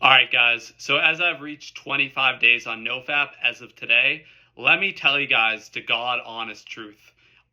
All right, guys. So as I've reached 25 days on No-Fap as of today, let me tell you guys the God honest truth.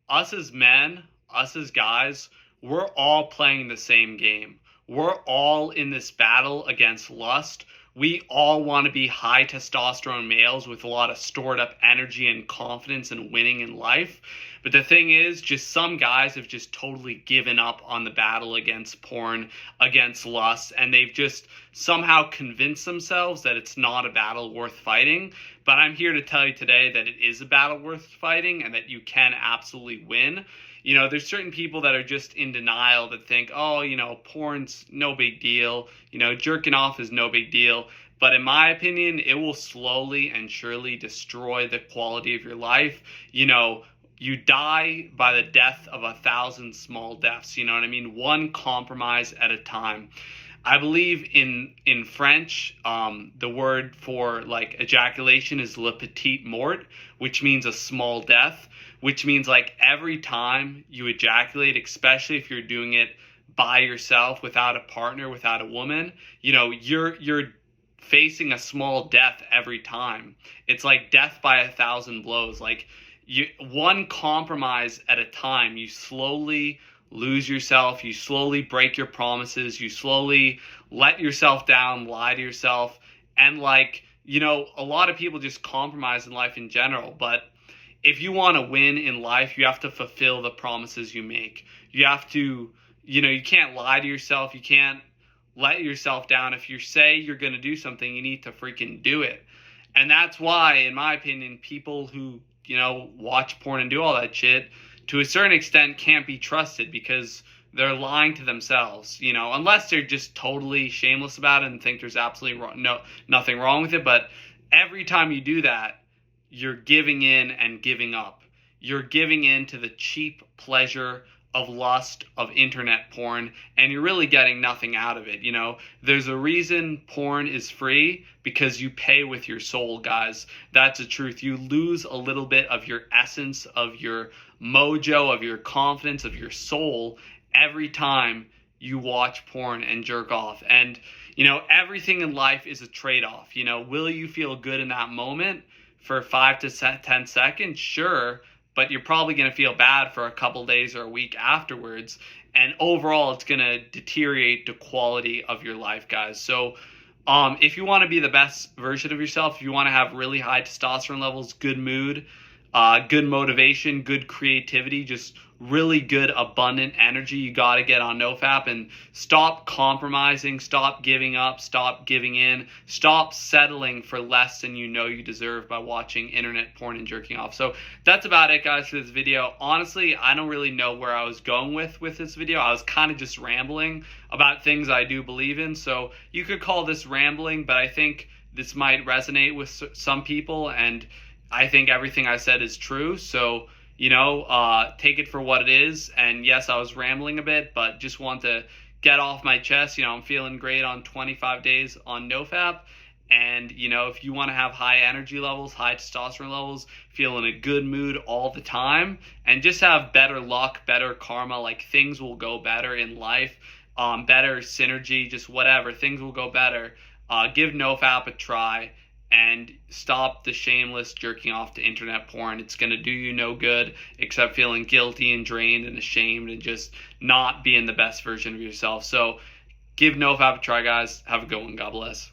Us as men, us as guys, we're all playing the same game. We're all in this battle against lust. We all want to be high testosterone males with a lot of stored up energy and confidence and winning in life. But the thing is, just some guys have just totally given up on the battle against porn, against lust, and they've just somehow convinced themselves that it's not a battle worth fighting. But I'm here to tell you today that it is a battle worth fighting and that you can absolutely win. There's certain people that are just in denial that think, oh, porn's no big deal. Jerking off is no big deal. But in my opinion, it will slowly and surely destroy the quality of your life. You die by the death of 1,000 small deaths. You know what I mean? One compromise at a time. I believe in French, the word for like ejaculation is le petit mort, which means a small death, which means like every time you ejaculate, especially if you're doing it by yourself, without a partner, without a woman, you're facing a small death every time. It's like death by 1,000 blows. Like one compromise at a time, you slowly lose yourself, you slowly break your promises, you slowly let yourself down, lie to yourself. And a lot of people just compromise in life in general. But if you want to win in life, you have to fulfill the promises you make. You have to, you can't lie to yourself. You can't let yourself down. If you say you're going to do something, you need to freaking do it. And that's why, in my opinion, people who, watch porn and do all that shit, to a certain extent can't be trusted because they're lying to themselves, unless they're just totally shameless about it and think there's absolutely nothing wrong with it. But every time you do that, you're giving in and giving up. You're giving in to the cheap pleasure of lust, of internet porn, and you're really getting nothing out of it. There's a reason porn is free, because you pay with your soul, guys. That's the truth. You lose a little bit of your essence, of your mojo, of your confidence, of your soul every time you watch porn and jerk off. And everything in life is a trade-off. Will you feel good in that moment for 5 to 10 seconds? Sure. But you're probably going to feel bad for a couple days or a week afterwards. And overall, it's going to deteriorate the quality of your life, guys. So if you want to be the best version of yourself, if you want to have really high testosterone levels, good mood, good motivation, good creativity, just really good abundant energy, you got to get on No-Fap and stop compromising, stop giving up, stop giving in, stop settling for less than you deserve by watching internet porn and jerking off. So that's about it, guys, for this video. Honestly, I don't really know where I was going with this video. I was kind of just rambling about things I do believe in. So you could call this rambling, but I think this might resonate with some people, and I think everything I said is true. So take it for what it is. And yes, I was rambling a bit, but just want to get off my chest. I'm feeling great on 25 days on No-Fap. And, if you want to have high energy levels, high testosterone levels, feel in a good mood all the time, and just have better luck, better karma, like things will go better in life, better synergy, just whatever, things will go better. Give No-Fap a try. And stop the shameless jerking off to internet porn. It's going to do you no good except feeling guilty and drained and ashamed and just not being the best version of yourself. So give No-Fap a try, guys. Have a good one. God bless.